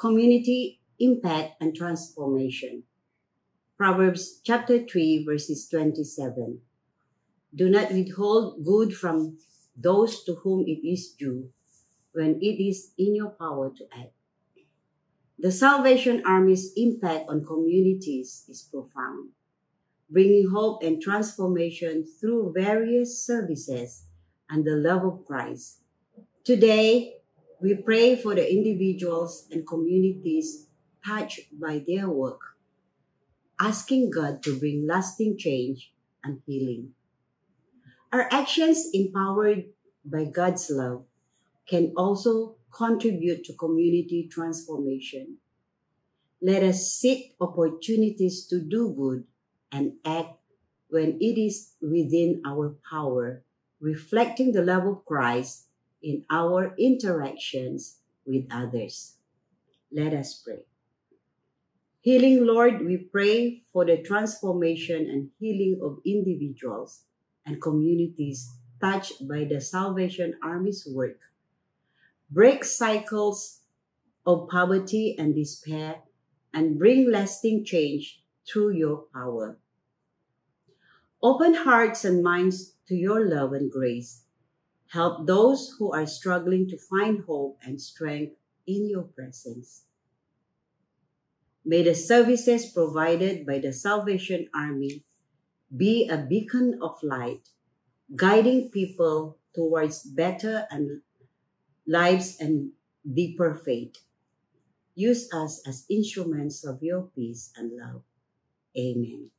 community impact and transformation. Proverbs chapter 3, verses 27. Do not withhold good from those to whom it is due, when it is in your power to act. The Salvation Army's impact on communities is profound, bringing hope and transformation through various services and the love of Christ. Today, we pray for the individuals and communities touched by their work, asking God to bring lasting change and healing. Our actions, empowered by God's love, can also contribute to community transformation. Let us seek opportunities to do good and act when it is within our power, reflecting the love of Christ in our interactions with others. Let us pray. Healing Lord, we pray for the transformation and healing of individuals and communities touched by the Salvation Army's work. Break cycles of poverty and despair and bring lasting change through your power. Open hearts and minds to your love and grace. Help those who are struggling to find hope and strength in your presence. May the services provided by the Salvation Army be a beacon of light, guiding people towards better and lives and deeper faith. Use us as instruments of your peace and love. Amen.